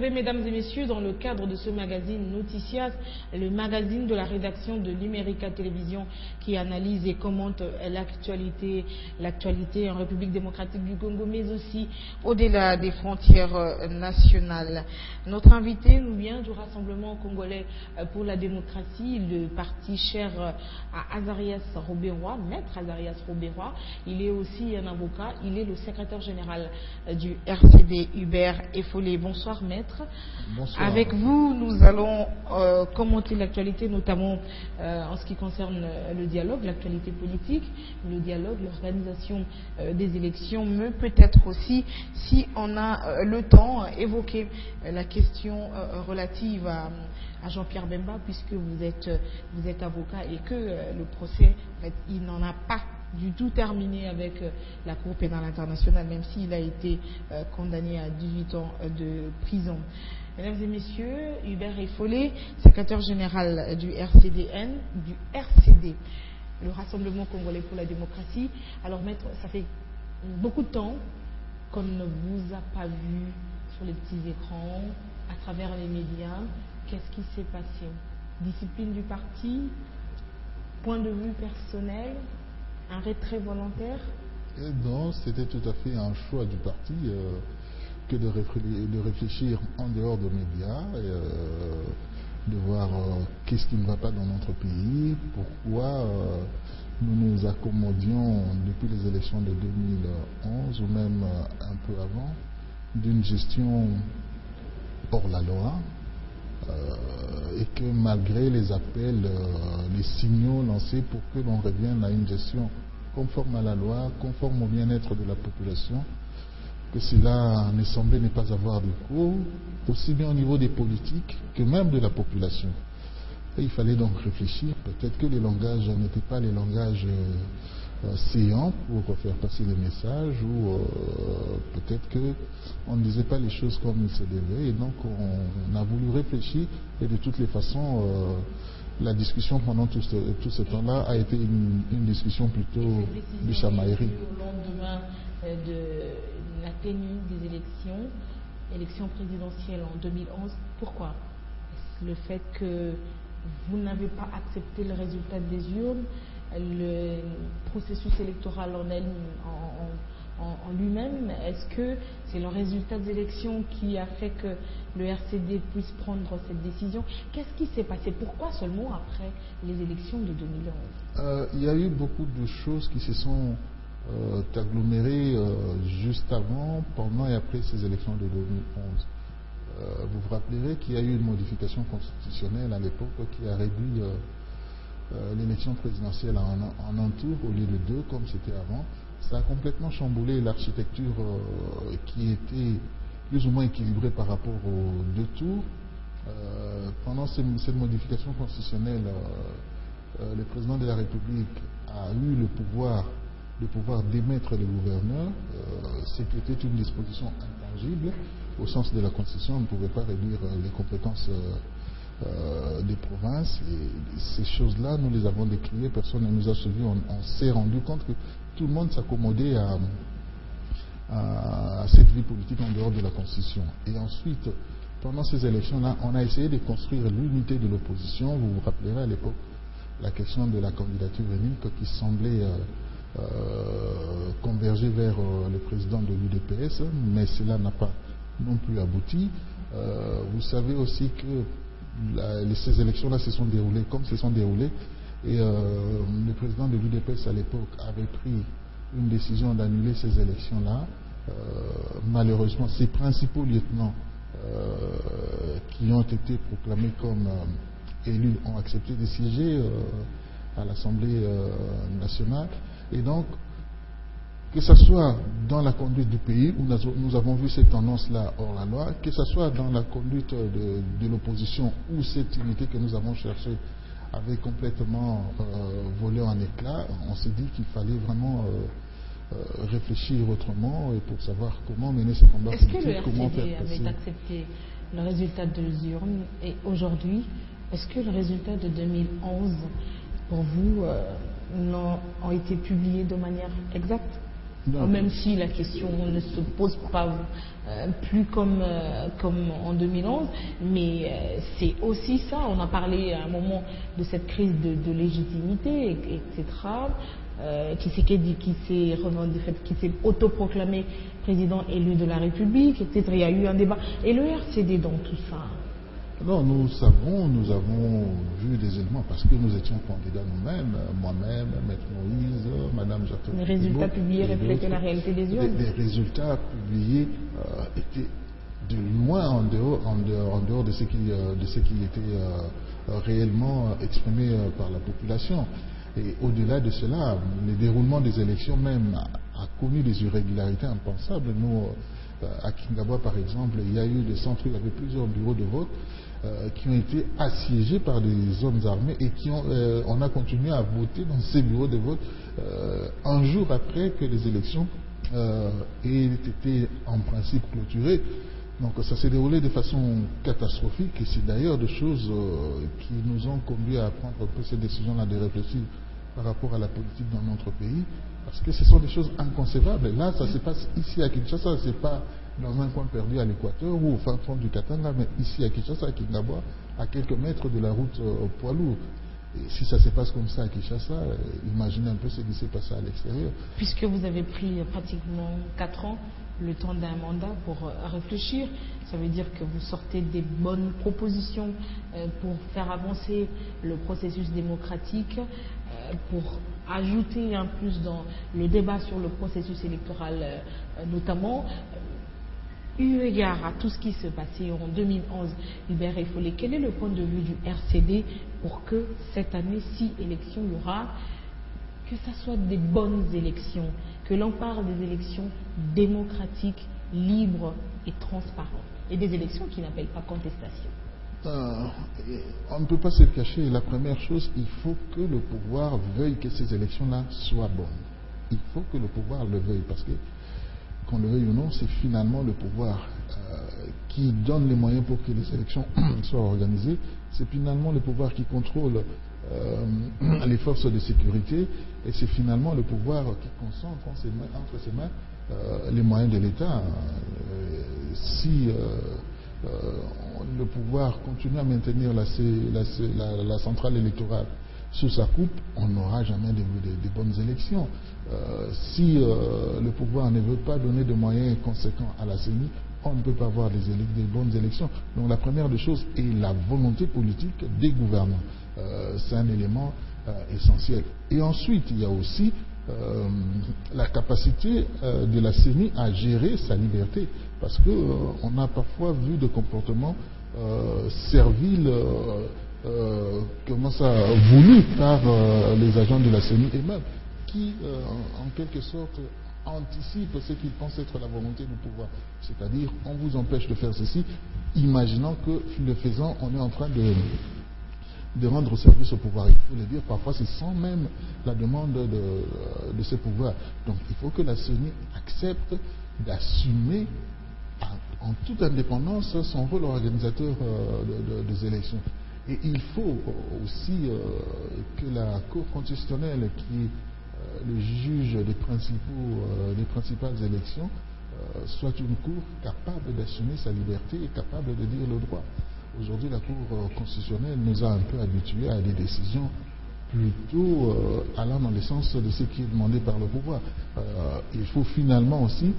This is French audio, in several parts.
retrouver, mesdames et messieurs, dans le cadre de ce magazine Noticias, le magazine de la rédaction de Numérica Télévision qui analyse et commente l'actualité en République démocratique du Congo, mais aussi au-delà des frontières nationales. Notre invité nous vient du Rassemblement congolais pour la démocratie, le parti cher à Azarias Robert-Roy, maître Azarias Robert-Roy. Il est aussi un avocat, il est le secrétaire général du RCD Hubert Effolé. Bonsoir maître. Bonsoir. Avec vous, nous allons commenter l'actualité, notamment en ce qui concerne le dialogue, l'actualité politique, le dialogue, l'organisation des élections, mais peut-être aussi, si on a le temps, évoquer la question relative à Jean-Pierre Bemba, puisque vous êtes avocat et que le procès, en fait, il n'en a pas du tout terminé avec la Cour pénale internationale, même s'il a été condamné à 18 ans de prison. Mesdames et messieurs, Hubert Effolé, secrétaire général du RCDN, du RCD, le Rassemblement congolais pour la démocratie. Alors maître, ça fait beaucoup de temps qu'on ne vous a pas vu sur les petits écrans, à travers les médias. Qu'est-ce qui s'est passé? Discipline du parti? Point de vue personnel? Un retrait volontaire? Non, c'était tout à fait un choix du parti que de réfléchir en dehors des médias, de voir qu'est-ce qui ne va pas dans notre pays, pourquoi nous nous accommodions depuis les élections de 2011 ou même un peu avant d'une gestion hors la loi, et que malgré les appels, les signaux lancés pour que l'on revienne à une gestion conforme à la loi, conforme au bien-être de la population, que cela ne semblait ne pas avoir de cours, aussi bien au niveau des politiques que même de la population. Et il fallait donc réfléchir, peut-être que les langages n'étaient pas les langages séants pour faire passer les messages, ou peut-être qu'on ne disait pas les choses comme il se devait, et donc on a voulu réfléchir, et de toutes les façons, la discussion pendant tout ce temps-là a été une discussion plutôt de chamaillerie. Au lendemain de la tenue des élections présidentielles en 2011, pourquoi? Le fait que vous n'avez pas accepté le résultat des urnes, le processus électoral en lui-même, est-ce que c'est le résultat des élections qui a fait que le RCD puisse prendre cette décision? Qu'est-ce qui s'est passé? Pourquoi seulement après les élections de 2011? Il y a eu beaucoup de choses qui se sont agglomérées juste avant, pendant et après ces élections de 2011. Vous vous rappellerez qu'il y a eu une modification constitutionnelle à l'époque qui a réduit l'élection présidentielle en un tour au lieu de deux comme c'était avant. Ça a complètement chamboulé l'architecture qui était plus ou moins équilibrée par rapport aux deux tours. Pendant cette modification constitutionnelle, le président de la République a eu le pouvoir d'émettre les gouverneurs, ce qui était une disposition intangible. Au sens de la Constitution, on ne pouvait pas réduire les compétences des provinces, et ces choses-là, nous les avons décriées, personne ne nous a suivis, on s'est rendu compte que tout le monde s'accommodait à cette vie politique en dehors de la Constitution. Et ensuite, pendant ces élections-là, on a essayé de construire l'unité de l'opposition. Vous vous rappellerez à l'époque la question de la candidature unique qui semblait converger vers le président de l'UDPS, mais cela n'a pas non plus abouti. Vous savez aussi que ces élections-là se sont déroulées comme se sont déroulées, et le président de l'UDPS à l'époque avait pris une décision d'annuler ces élections-là. Malheureusement, ses principaux lieutenants qui ont été proclamés comme élus ont accepté de siéger à l'Assemblée nationale, et donc que ce soit dans la conduite du pays, où nous avons vu cette tendance-là hors la loi, que ce soit dans la conduite de l'opposition, où cette unité que nous avons cherchée avait complètement volé en éclats, on s'est dit qu'il fallait vraiment réfléchir autrement et pour savoir comment mener ce combat politique. Est-ce que le RCD avait accepté le résultat des urnes, et aujourd'hui, est-ce que le résultat de 2011, pour vous, ont été publiés de manière exacte? Non. Même si la question ne se pose pas plus comme en 2011, mais c'est aussi ça. On a parlé à un moment de cette crise de légitimité, etc. Qui s'est autoproclamé président élu de la République, etc. Il y a eu un débat. Et le RCD dans tout ça? Non, nous avons vu des éléments parce que nous étions candidats nous-mêmes, moi-même, Maître Moïse, Madame Jacques. Les résultats publiés reflétaient la réalité des urnes. Les résultats publiés étaient de loin en dehors de ce qui était réellement exprimé par la population. Et au-delà de cela, le déroulement des élections même a connu des irrégularités impensables. Nous, à Kingabwa, par exemple, il y a eu des centres où il y avait plusieurs bureaux de vote qui ont été assiégés par des hommes armés et on a continué à voter dans ces bureaux de vote un jour après que les élections aient été en principe clôturées. Donc ça s'est déroulé de façon catastrophique et c'est d'ailleurs des choses qui nous ont conduit à prendre un peu ces décisions-là de réfléchir par rapport à la politique dans notre pays, parce que ce sont des choses inconcevables. Là, ça se passe ici à Kinshasa, c'est pas dans un coin perdu à l'équateur ou au fin fond du Katanga, mais ici à Kinshasa, à Kingabwa, à quelques mètres de la route poids lourd. Et si ça se passe comme ça à Kinshasa, imaginez un peu ce qui s'est passé à l'extérieur. Puisque vous avez pris pratiquement 4 ans, le temps d'un mandat pour réfléchir, ça veut dire que vous sortez des bonnes propositions pour faire avancer le processus démocratique, pour ajouter un plus dans le débat sur le processus électoral notamment. Eu égard à tout ce qui se passait en 2011, Hubert Effolé, quel est le point de vue du RCD pour que cette année, si élection il y aura, que ça soit des bonnes élections, que l'on parle des élections démocratiques, libres et transparentes, et des élections qui n'appellent pas contestation? On ne peut pas se le cacher. La première chose, il faut que le pouvoir veuille que ces élections-là soient bonnes. Il faut que le pouvoir le veuille, parce que, qu'on le veuille ou non, c'est finalement le pouvoir qui donne les moyens pour que les élections soient organisées. C'est finalement le pouvoir qui contrôle les forces de sécurité, et c'est finalement le pouvoir qui concentre entre ses mains les moyens de l'État. Si le pouvoir continue à maintenir la centrale électorale sous sa coupe, on n'aura jamais de bonnes élections. Si le pouvoir ne veut pas donner de moyens conséquents à la CENI, on ne peut pas avoir des bonnes élections. Donc la première des choses est la volonté politique des gouvernants. C'est un élément essentiel. Et ensuite, il y a aussi la capacité de la CENI à gérer sa liberté. Parce qu'on a parfois vu des comportements serviles, voulus par les agents de la CENI et même qui, en quelque sorte, anticipent ce qu'ils pensent être la volonté du pouvoir. C'est-à-dire, on vous empêche de faire ceci, imaginant que, le faisant, on est en train de rendre service au pouvoir. Il faut le dire, parfois c'est sans même la demande de ce pouvoir. Donc il faut que la CENI accepte d'assumer en toute indépendance son rôle organisateur des élections. Et il faut aussi que la Cour constitutionnelle, qui est le juge des principales élections, soit une Cour capable d'assumer sa liberté et capable de dire le droit. Aujourd'hui, la Cour constitutionnelle nous a un peu habitués à des décisions plutôt allant dans le sens de ce qui est demandé par le pouvoir. Il faut finalement aussi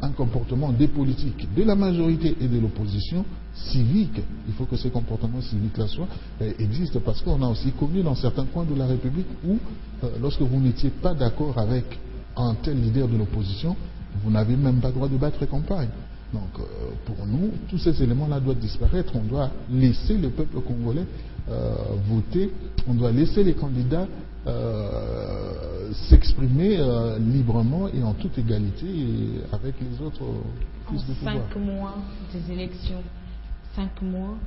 un comportement des politiques, de la majorité et de l'opposition, civique. Il faut que ces comportements civiques-là existent, parce qu'on a aussi connu dans certains coins de la République où, lorsque vous n'étiez pas d'accord avec un tel leader de l'opposition, vous n'avez même pas le droit de battre campagne. Donc, pour nous, tous ces éléments-là doivent disparaître. On doit laisser le peuple congolais voter. On doit laisser les candidats s'exprimer librement et en toute égalité avec les autres plus de pouvoir. 5 mois des élections, 5 mois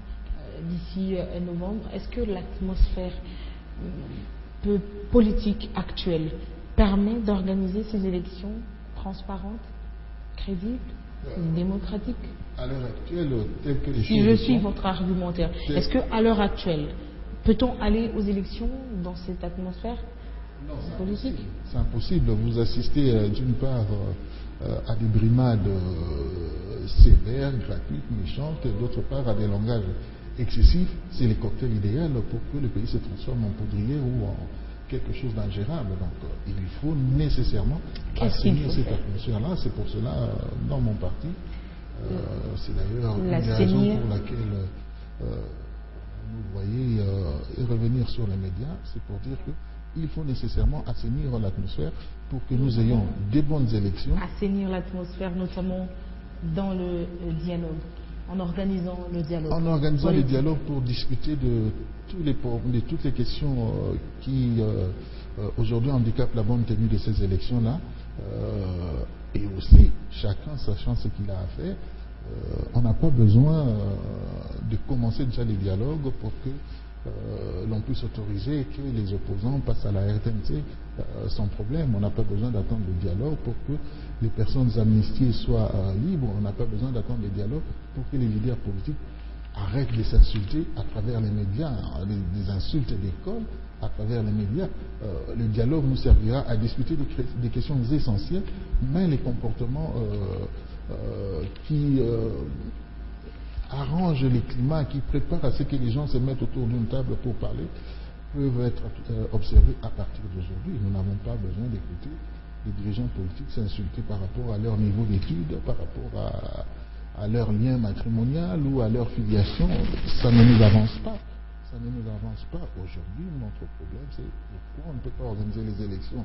d'ici novembre, est-ce que l'atmosphère politique actuelle permet d'organiser ces élections transparentes, crédibles, démocratiques? À l'heure actuelle, tel que les si choses je suis votre argumentaire, est-ce qu'à l'heure actuelle, peut-on aller aux élections dans cette atmosphère? politique. C'est impossible. Vous assistez d'une part à des brimades sévères, gratuites, méchantes, et d'autre part à des langages excessifs. C'est le cocktail idéal pour que le pays se transforme en poudrier ou en quelque chose d'ingérable. Donc il faut nécessairement assainir cette atmosphère-là. C'est pour cela, dans mon parti, c'est d'ailleurs une des raisons pour laquelle vous voyez revenir sur les médias, c'est pour dire qu'il faut nécessairement assainir l'atmosphère pour que nous ayons des bonnes élections. Assainir l'atmosphère, notamment dans le dialogue, en organisant le dialogue. En organisant le dialogue pour discuter de toutes les questions qui aujourd'hui handicapent la bonne tenue de ces élections-là. Et aussi, chacun sachant ce qu'il a à faire, on n'a pas besoin de commencer déjà les dialogues pour que l'on puisse autoriser que les opposants passent à la RTNC sans problème. On n'a pas besoin d'attendre le dialogue pour que les personnes amnistiées soient libres. On n'a pas besoin d'attendre le dialogue pour que les leaders politiques arrêtent de s'insulter à travers les médias, des insultes d'école à travers les médias. Le dialogue nous servira à discuter des questions essentielles, mais les comportements qui arrangent les climats, qui préparent à ce que les gens se mettent autour d'une table pour parler, peuvent être observés à partir d'aujourd'hui. Nous n'avons pas besoin d'écouter les dirigeants politiques s'insulter par rapport à leur niveau d'études, par rapport à leur lien matrimonial ou à leur filiation. Ça ne nous avance pas. Ça ne nous avance pas. Aujourd'hui, notre problème, c'est pourquoi on ne peut pas organiser les élections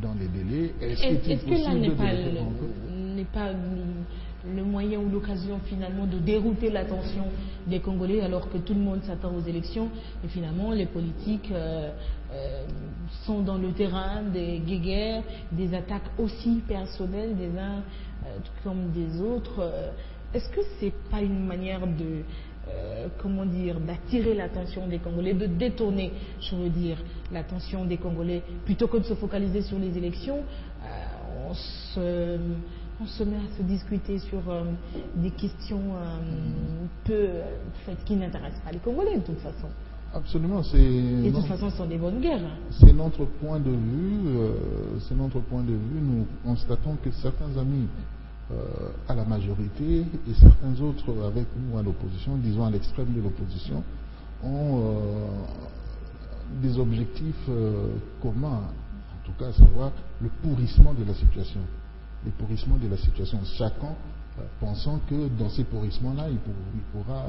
dans les délais. Est-ce que là n'est pas le moyen ou l'occasion finalement de dérouter l'attention des Congolais alors que tout le monde s'attend aux élections et finalement les politiques sont dans le terrain des guéguerres, des attaques aussi personnelles des uns comme des autres. Est-ce que c'est pas une manière de d'attirer l'attention des Congolais, de détourner, je veux dire, l'attention des Congolais, plutôt que de se focaliser sur les élections, on se met à se discuter sur des questions qui n'intéressent pas les Congolais de toute façon. Absolument, et de toute façon, ce sont des bonnes guerres. C'est notre point de vue. Nous constatons que certains amis à la majorité et certains autres avec nous à l'opposition, disons à l'extrême de l'opposition, ont des objectifs communs, en tout cas à savoir le pourrissement de la situation. Le pourrissement de la situation. Chacun pensant que dans ces pourrissements-là, il pourra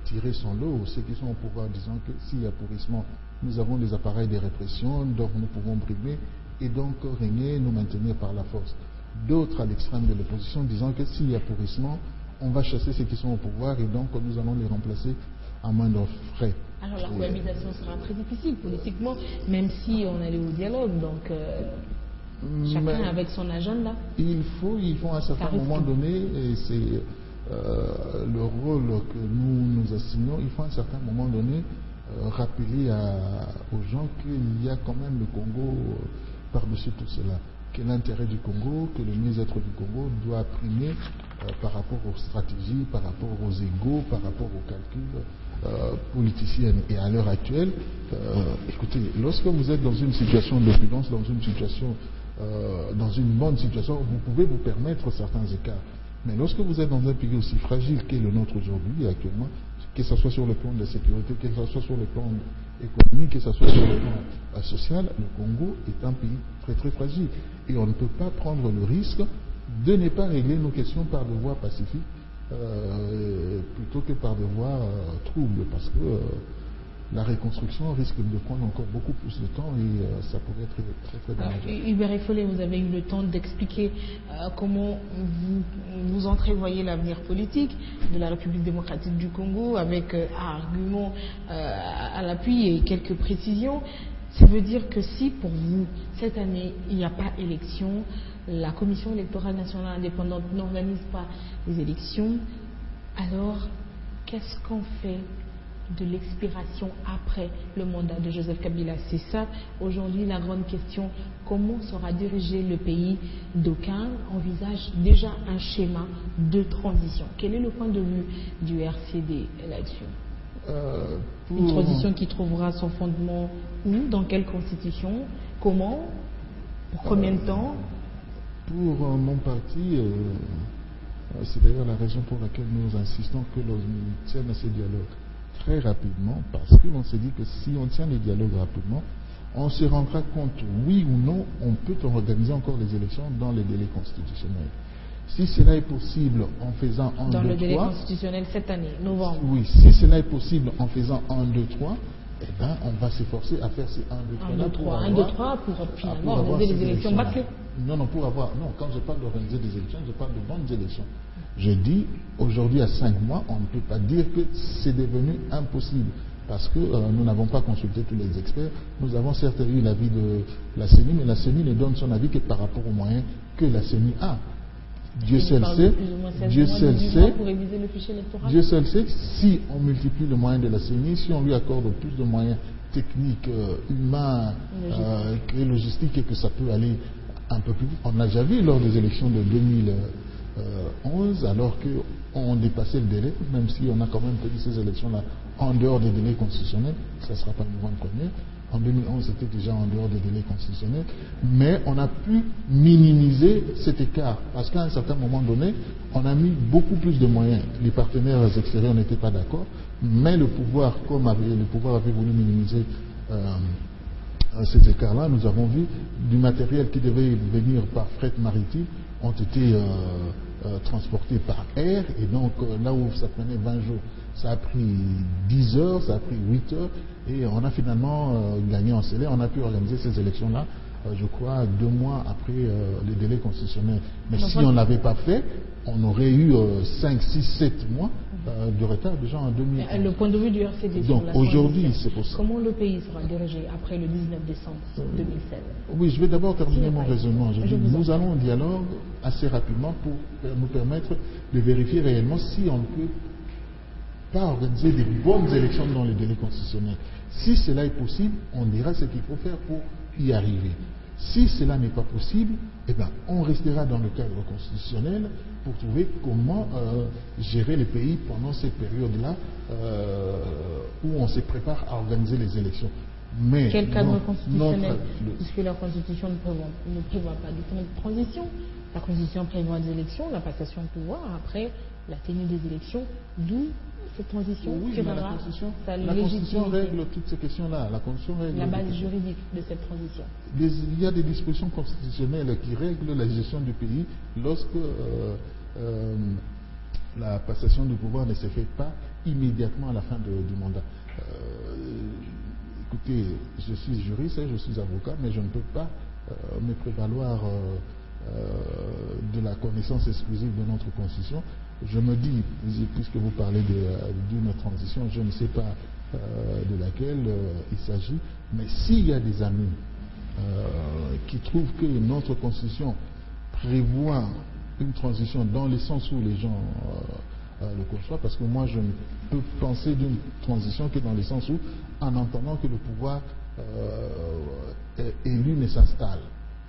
tirer son lot. Ceux qui sont au pouvoir disant que s'il y a pourrissement, nous avons des appareils de répression, donc nous pouvons brimer et donc régner, nous maintenir par la force. D'autres à l'extrême de l'opposition disant que s'il y a pourrissement, on va chasser ceux qui sont au pouvoir et donc nous allons les remplacer à moindre frais. Alors la cohabitation sera très difficile politiquement, même si on allait au dialogue, donc chacun avec son agenda. Il faut à un certain moment donné, et c'est le rôle que nous assignons, il faut à un certain moment donné rappeler aux gens qu'il y a quand même le Congo par-dessus tout cela. Que l'intérêt du Congo, que le mieux-être du Congo doit primer par rapport aux stratégies, par rapport aux égos, par rapport aux calculs politiciens. Et à l'heure actuelle, écoutez, lorsque vous êtes dans une situation d'opulence, dans une bonne situation, vous pouvez vous permettre certains écarts. Mais lorsque vous êtes dans un pays aussi fragile qu'est le nôtre aujourd'hui, actuellement, que ce soit sur le plan de la sécurité, que ce soit sur le plan économique, que ce soit sur le plan social, le Congo est un pays très très fragile. Et on ne peut pas prendre le risque de ne pas régler nos questions par des voies pacifiques plutôt que par des voies troubles, parce que la reconstruction risque de prendre encore beaucoup plus de temps et ça pourrait être très très dangereux. Hubert Effolé, vous avez eu le temps d'expliquer comment vous entrevoyez l'avenir politique de la République démocratique du Congo avec arguments à l'appui et quelques précisions. Ça veut dire que si pour vous, cette année, il n'y a pas élection, la Commission électorale nationale indépendante n'organise pas les élections, alors qu'est-ce qu'on fait de l'expiration après le mandat de Joseph Kabila? C'est ça, aujourd'hui, la grande question. Comment sera dirigé le pays? D'aucuns envisagent déjà un schéma de transition. Quel est le point de vue du RCD là-dessus? Une transition qui trouvera son fondement où, dans quelle constitution, comment, pour combien de temps? Pour mon parti, c'est d'ailleurs la raison pour laquelle nous insistons que l'on tienne à ces dialogues très rapidement, parce qu'on s'est dit que si on tient les dialogues rapidement, on se rendra compte, oui ou non, on peut organiser encore les élections dans les délais constitutionnels. Si cela est possible en faisant 1, 2, 3... Dans le délai constitutionnel cette année, novembre. Oui, si cela est possible en faisant 1, 2, 3, eh ben, on va s'efforcer à faire ces 1, 2, 3 1, 2, 3 pour finalement organiser les élections bâclées. Non, quand je parle d'organiser des élections, je parle de bonnes élections. Je dis, aujourd'hui à 5 mois, on ne peut pas dire que c'est devenu impossible. Parce que nous n'avons pas consulté tous les experts. Nous avons certes eu l'avis de la CENI, mais la CENI ne donne son avis que par rapport aux moyens que la CENI a. Dieu seul sait, Dieu seul sait, si on multiplie le moyen de la CENI, si on lui accorde plus de moyens techniques, humains et logistiques, et que ça peut aller un peu plus vite. On l'a déjà vu lors des élections de 2011, alors qu'on dépassait le délai, même si on a quand même tenu ces élections-là en dehors des délais constitutionnels, ça ne sera pas novembre 1er. En 2011, c'était déjà en dehors des délais constitutionnels, mais on a pu minimiser cet écart, parce qu'à un certain moment donné, on a mis beaucoup plus de moyens. Les partenaires extérieurs n'étaient pas d'accord, mais le pouvoir, le pouvoir avait voulu minimiser cet écart-là. Nous avons vu du matériel qui devait venir par fret maritime ont été transportés par air, et donc là où ça prenait 20 jours, ça a pris 10 heures, ça a pris 8 heures, et on a finalement gagné en scellé. On a pu organiser ces élections-là, je crois, 2 mois après les délais constitutionnels. Mais si on ne l'avait pas fait, on aurait eu 5, 6, 7 mois de retard déjà en 2000. Le point de vue du RCD. Donc aujourd'hui, c'est pour ça. Comment le pays sera dirigé après le 19 décembre 2016? Oui, je vais d'abord terminer mon raisonnement. Nous allons en dialogue assez rapidement pour nous permettre de vérifier réellement si on peut pas organiser des bonnes élections dans les délais constitutionnels. Si cela est possible, on dira ce qu'il faut faire pour y arriver. Si cela n'est pas possible, eh ben, on restera dans le cadre constitutionnel pour trouver comment gérer les pays pendant cette période-là où on se prépare à organiser les élections. Mais quel cadre constitutionnel? Puisque la Constitution ne prévoit pas du temps de transition. La Constitution prévoit des élections, la passation de pouvoir, après la tenue des élections, d'où cette transition tirera sa légitimité. La Constitution règle toutes ces questions-là. La base juridique de cette transition. Il y a des dispositions constitutionnelles qui règlent la gestion du pays lorsque la passation du pouvoir ne se fait pas immédiatement à la fin du mandat. Écoutez, je suis juriste, je suis avocat, mais je ne peux pas me prévaloir de la connaissance exclusive de notre Constitution. Je me dis, puisque vous parlez d'une transition, je ne sais pas de laquelle il s'agit, mais s'il y a des amis qui trouvent que notre Constitution prévoit une transition dans le sens où les gens le conçoivent, parce que moi je ne peux penser d'une transition que dans le sens où, en entendant que le pouvoir élu ne s'installe.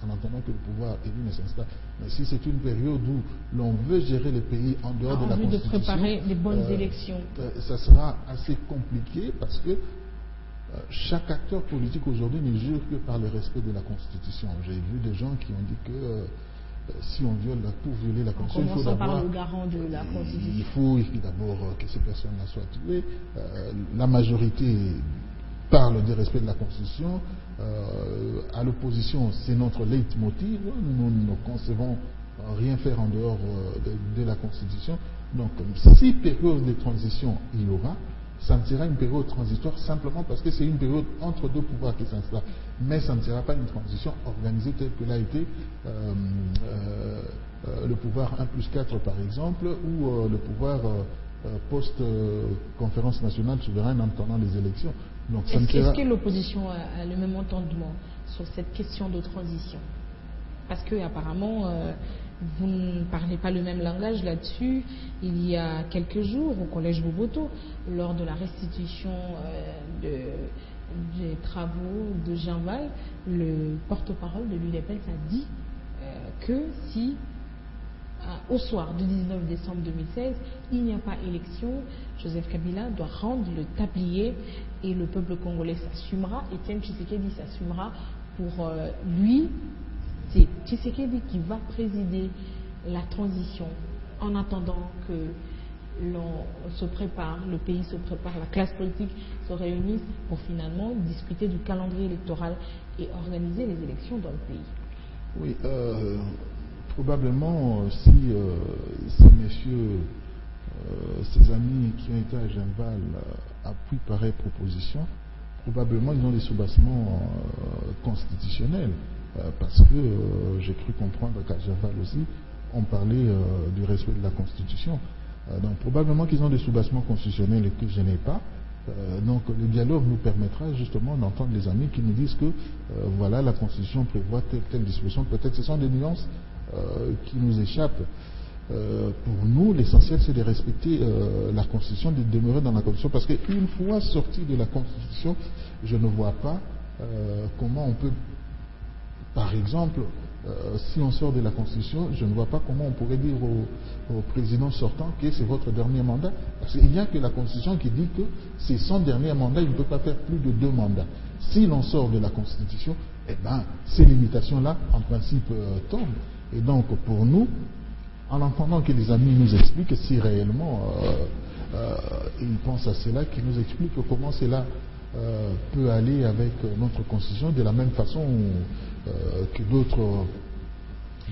En entendant que le pouvoir élu ne s'installe. Mais si c'est une période où l'on veut gérer les pays en dehors de la Constitution, de préparer les bonnes élections, ça sera assez compliqué parce que chaque acteur politique aujourd'hui ne jure que par le respect de la Constitution. J'ai vu des gens qui ont dit que si on viole, pour violer la Constitution, il faut d'abord par le garant de la Constitution. Il faut d'abord que ces personnes-là soient tuées. La majorité parle du respect de la Constitution. À l'opposition, c'est notre leitmotiv. Nous ne concevons rien faire en dehors de la Constitution. Donc, si période de transition il y aura, ça ne sera une période transitoire simplement parce que c'est une période entre deux pouvoirs qui s'installent. Mais ça ne sera pas une transition organisée telle que l'a été le pouvoir 1+4 par exemple, ou le pouvoir post-conférence nationale souveraine en attendant les élections. Est-ce que l'opposition a le même entendement sur cette question de transition? Parce que apparemment vous ne parlez pas le même langage là-dessus. Il y a quelques jours au Collège Boboto, lors de la restitution des travaux de Jean Val, le porte-parole de l'UDPS a dit que si au soir du 19 décembre 2016, il n'y a pas élection, Joseph Kabila doit rendre le tablier et le peuple congolais s'assumera, Etienne Tshisekedi s'assumera. Pour lui, c'est Tshisekedi qui va présider la transition en attendant que l'on se prépare, le pays se prépare, la classe politique se réunisse pour finalement discuter du calendrier électoral et organiser les élections dans le pays. Oui, probablement si ces messieurs, ces amis qui ont été à Genval appuient pareille proposition, probablement ils ont des soubassements constitutionnels, parce que j'ai cru comprendre qu'à Genval aussi, on parlait du respect de la Constitution. Donc probablement qu'ils ont des soubassements constitutionnels et que je n'ai pas. Donc le dialogue nous permettra justement d'entendre les amis qui nous disent que voilà, la Constitution prévoit telle disposition. Peut-être ce sont des nuances qui nous échappent. Pour nous, l'essentiel c'est de respecter la Constitution, de demeurer dans la Constitution, parce qu'une fois sorti de la Constitution, je ne vois pas comment on peut, par exemple, si on sort de la Constitution, je ne vois pas comment on pourrait dire au président sortant que c'est votre dernier mandat. Parce qu'il n'y a que la Constitution qui dit que c'est son dernier mandat, il ne peut pas faire plus de 2 mandats. Si l'on sort de la Constitution, eh ben, ces limitations-là, en principe, tombent. Et donc, pour nous, en entendant que les amis nous expliquent si réellement ils pensent à cela, qu'ils nous expliquent comment cela peut aller avec notre Constitution, de la même façon que d'autres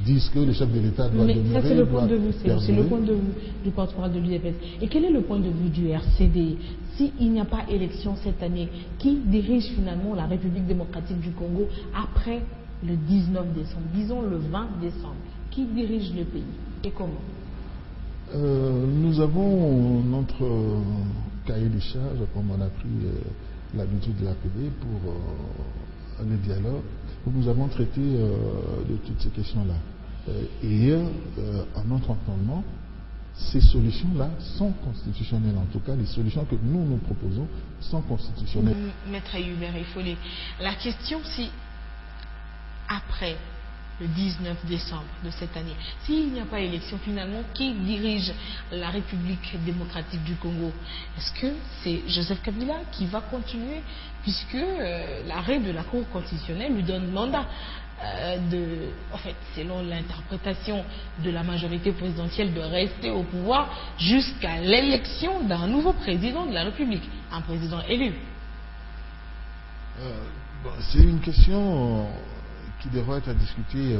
disent que le chef de l'État doit demeurer. Mais ça, c'est le point de vue, c'est le point de vue du porte-parole de l'UDPS. Et quel est le point de vue du RCD? S'il n'y a pas élection cette année, qui dirige finalement la République démocratique du Congo après le 19 décembre, disons le 20 décembre? Qui dirige le pays et comment? Nous avons notre cahier des charges, comme on a pris l'habitude de l'appeler, pour le dialogue, où nous avons traité de toutes ces questions-là. Et à notre entendement, ces solutions-là sont constitutionnelles. En tout cas, les solutions que nous proposons sont constitutionnelles. Maître Hubert Effolé, la question si après le 19 décembre de cette année, s'il n'y a pas élection finalement, qui dirige la République démocratique du Congo? Est-ce que c'est Joseph Kabila qui va continuer, puisque l'arrêt de la Cour constitutionnelle lui donne mandat en fait, selon l'interprétation de la majorité présidentielle, de rester au pouvoir jusqu'à l'élection d'un nouveau président de la République, un président élu? C'est une question qui devra être discutée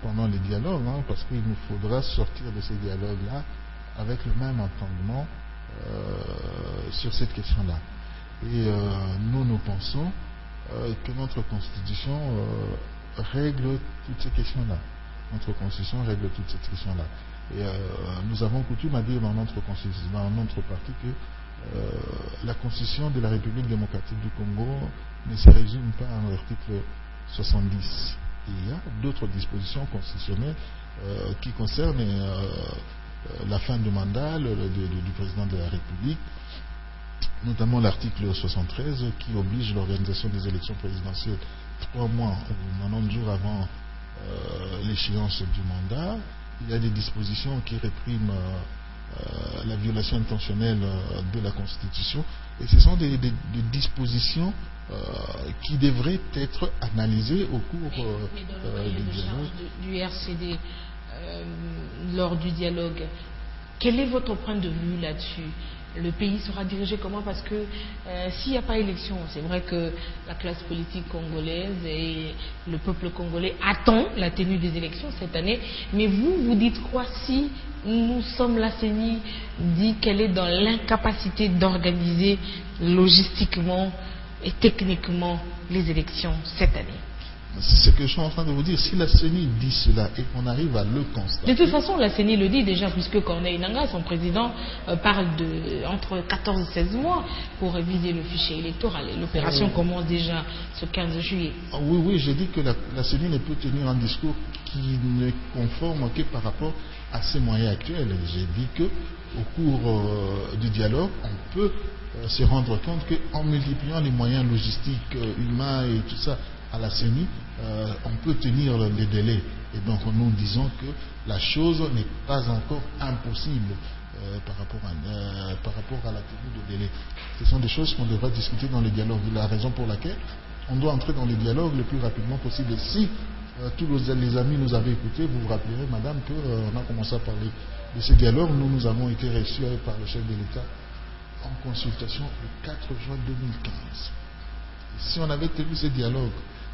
pendant les dialogues, hein, parce qu'il nous faudra sortir de ces dialogues-là avec le même entendement sur cette question-là. Et nous pensons que notre Constitution règle toutes ces questions-là. Notre Constitution règle toutes ces questions-là. Et nous avons coutume à dire dans notre Constitution, dans notre parti, que la Constitution de la République démocratique du Congo ne se résume pas à l'article 70. Il y a d'autres dispositions constitutionnelles qui concernent la fin du mandat du président de la République, notamment l'article 73 qui oblige l'organisation des élections présidentielles 3 mois ou 90 jours avant l'échéance du mandat. Il y a des dispositions qui répriment la violation intentionnelle de la Constitution, et ce sont des dispositions qui devraient être analysées au cours du dialogue. Du RCD lors du dialogue, quel est votre point de vue là-dessus? Le pays sera dirigé comment? Parce que s'il n'y a pas élection, c'est vrai que la classe politique congolaise et le peuple congolais attend la tenue des élections cette année. Mais vous dites quoi si nous sommes, la CENI dit qu'elle est dans l'incapacité d'organiser logistiquement et techniquement les élections cette année? C'est ce que je suis en train de vous dire. Si la CENI dit cela et qu'on arrive à le constater... De toute façon, la CENI le dit déjà, puisque Corneille Nangaa, son président, parle entre 14 et 16 mois pour réviser le fichier électoral. Et l'opération commence déjà ce 15 juillet. Oui, j'ai dit que la CENI ne peut tenir un discours qui ne conforme que par rapport à ses moyens actuels. J'ai dit qu'au cours du dialogue, on peut se rendre compte qu'en multipliant les moyens logistiques, humains et tout ça à la CENI, on peut tenir les délais. Et donc nous disons que la chose n'est pas encore impossible par rapport à la tenue de délai. Ce sont des choses qu'on devra discuter dans les dialogues. La raison pour laquelle on doit entrer dans les dialogues le plus rapidement possible. Et si tous les amis nous avaient écoutés, vous vous rappellerez, madame, qu'on a commencé à parler de ces dialogues. Nous avons été reçus par le chef de l'État en consultation le 4 juin 2015. Et si on avait tenu ces dialogues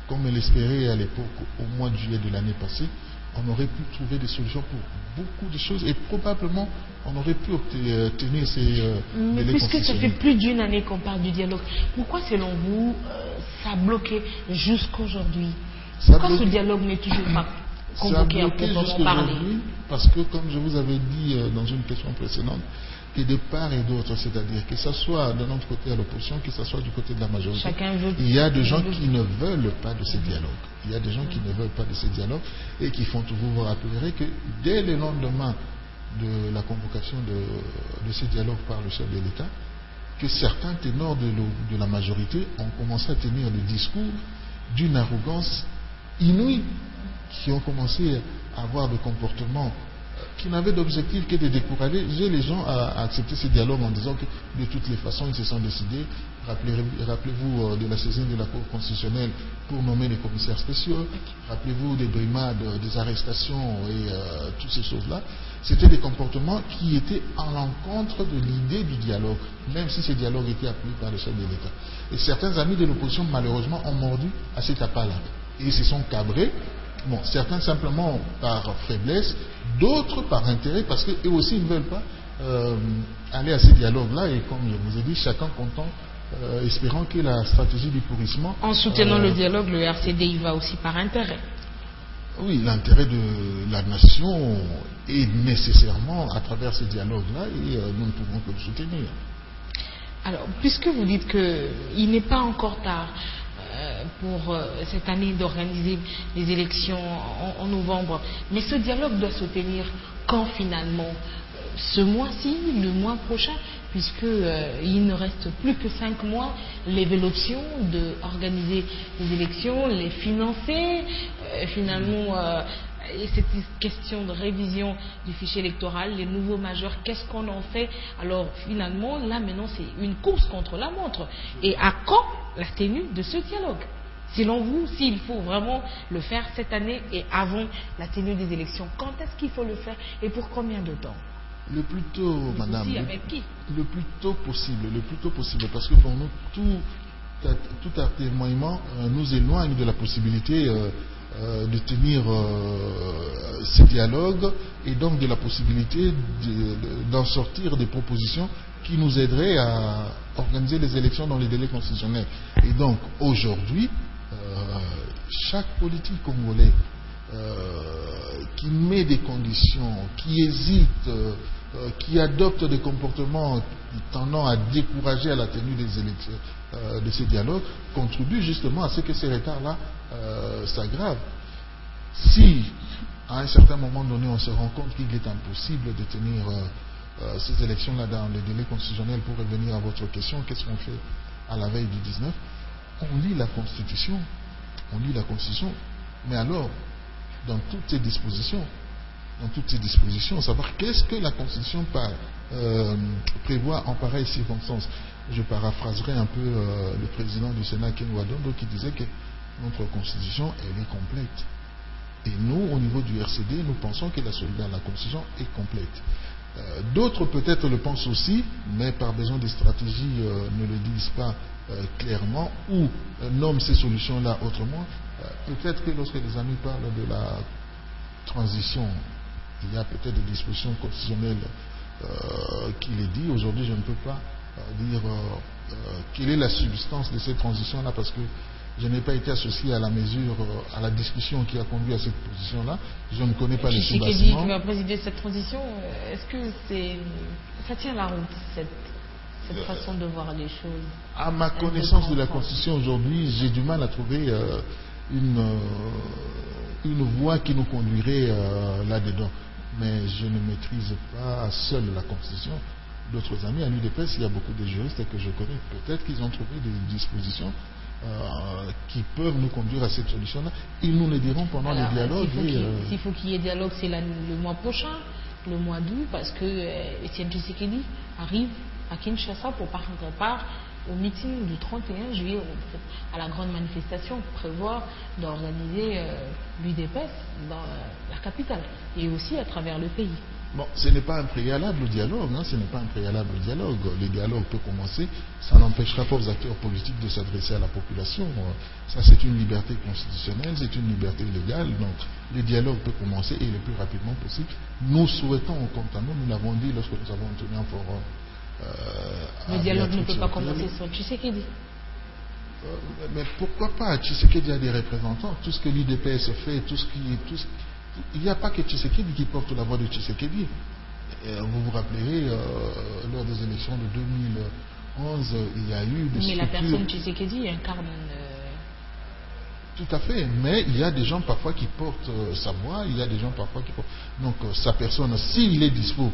comme elle espérait à l'époque, au mois de juillet de l'année passée, on aurait pu trouver des solutions pour beaucoup de choses et probablement on aurait pu obtenir ces mais puisque ça fait plus d'une année qu'on parle du dialogue, pourquoi selon vous ça a bloqué jusqu'aujourd'hui? Pourquoi ce dialogue n'est toujours pas convoqué à proprement parler? Parce que comme je vous avais dit dans une question précédente, que de part et d'autre, c'est-à-dire que ce soit de notre côté à l'opposition, que ce soit du côté de la majorité, il y a des gens qui ne veulent pas de ces dialogues. Il y a des gens qui ne veulent pas de ces dialogues et qui font, vous vous rappellerez que dès le lendemain de la convocation de ces dialogues par le chef de l'État, que certains ténors de la majorité ont commencé à tenir le discours d'une arrogance inouïe, qui ont commencé à avoir des comportements qui n'avaient d'objectif que de décourager les gens à accepter ces dialogues en disant que de toutes les façons ils se sont décidés. Rappelez-vous de la saisine de la Cour constitutionnelle pour nommer les commissaires spéciaux, rappelez-vous des brimades, des arrestations et toutes ces choses-là. C'était des comportements qui étaient à l'encontre de l'idée du dialogue, même si ce dialogue était appelé par le chef de l'État. Et certains amis de l'opposition malheureusement ont mordu à cet appât-là et ils se sont cabrés. Bon, certains simplement par faiblesse, d'autres par intérêt, parce qu'eux aussi ne veulent pas aller à ces dialogues-là, et comme je vous ai dit, chacun content, espérant que la stratégie du pourrissement... En soutenant le dialogue, le RCD y va aussi par intérêt. Oui, l'intérêt de la nation est nécessairement à travers ces dialogues-là, et nous ne pouvons que le soutenir. Alors, puisque vous dites qu'il n'est pas encore tard pour cette année d'organiser les élections en novembre, mais ce dialogue doit se tenir quand finalement? Ce mois-ci, le mois prochain, puisqu'il ne reste plus que 5 mois, l'évolution d'organiser les élections, les financer, finalement... et cette question de révision du fichier électoral, les nouveaux majeurs, qu'est-ce qu'on en fait? Alors finalement, là maintenant, c'est une course contre la montre. Et à quand la tenue de ce dialogue? Selon vous, s'il faut vraiment le faire cette année et avant la tenue des élections, quand est-ce qu'il faut le faire et pour combien de temps? Le plus tôt, madame. Avec qui? Le plus tôt possible, parce que pour nous, tout atermoiement nous éloigne de la possibilité de tenir ces dialogues et donc de la possibilité d'en sortir des propositions qui nous aideraient à organiser les élections dans les délais constitutionnels. Et donc aujourd'hui, chaque politique congolais qui met des conditions, qui hésite, qui adopte des comportements tendant à décourager à la tenue des élections, de ces dialogues, contribue justement à ce que ces retards-là s'aggravent. Si, à un certain moment donné, on se rend compte qu'il est impossible de tenir ces élections-là dans les délais constitutionnels, pour revenir à votre question, qu'est-ce qu'on fait à la veille du 19? On lit la Constitution. Mais alors, dans toutes ces dispositions, savoir qu'est-ce que la Constitution prévoit en pareille circonstance. Je paraphraserai un peu le président du Sénat, Ken Wadondo, qui disait que notre Constitution, elle est complète. Et nous, au niveau du RCD, nous pensons que la Constitution est complète. D'autres peut-être le pensent aussi, mais par besoin de stratégie ne le disent pas clairement ou nomment ces solutions-là autrement. Peut-être que lorsque les amis parlent de la transition, il y a peut-être des dispositions constitutionnelles qui les disent. Aujourd'hui, je ne peux pas dire quelle est la substance de cette transition-là, parce que je n'ai pas été associé à la mesure, à la discussion qui a conduit à cette position-là. Je ne connais pas les sous-bassements. Qui va présider cette transition, est-ce que ça tient la route, cette façon de voir les choses? À ma connaissance de la Constitution aujourd'hui, j'ai du mal à trouver une voie qui nous conduirait là-dedans. Mais je ne maîtrise pas seul la Constitution. d'autres amis. À l'UDPS, il y a beaucoup de juristes que je connais. Peut-être qu'ils ont trouvé des dispositions qui peuvent nous conduire à cette solution-là. Ils nous le diront pendant les dialogues. S'il faut qu'il y ait dialogue, c'est le mois prochain, le mois d'août, parce que Etienne Tshisekedi arrive à Kinshasa pour prendre part au meeting du 31 juillet, à la grande manifestation, prévoit d'organiser l'UDPS dans la capitale et aussi à travers le pays. Bon, ce n'est pas un préalable au dialogue, hein, ce n'est pas un préalable au dialogue. Le dialogue peut commencer, ça n'empêchera pas aux acteurs politiques de s'adresser à la population. Ça, c'est une liberté constitutionnelle, c'est une liberté légale. Donc, le dialogue peut commencer et le plus rapidement possible. Nous souhaitons, quant à nous, nous l'avons dit lorsque nous avons tenu un forum. Le dialogue ne peut pas commencer sans Tshisekedi. Mais pourquoi pas? Tshisekedi a des représentants. Tout ce que l'UDPS fait, il n'y a pas que Tshisekedi qui porte la voix de Tshisekedi. Vous vous rappelez, lors des élections de 2011, il y a eu des structures... Mais la personne Tshisekedi incarne... Tout à fait, mais il y a des gens parfois qui portent sa voix, il y a des gens parfois qui portent... Donc sa personne, s'il est dispo,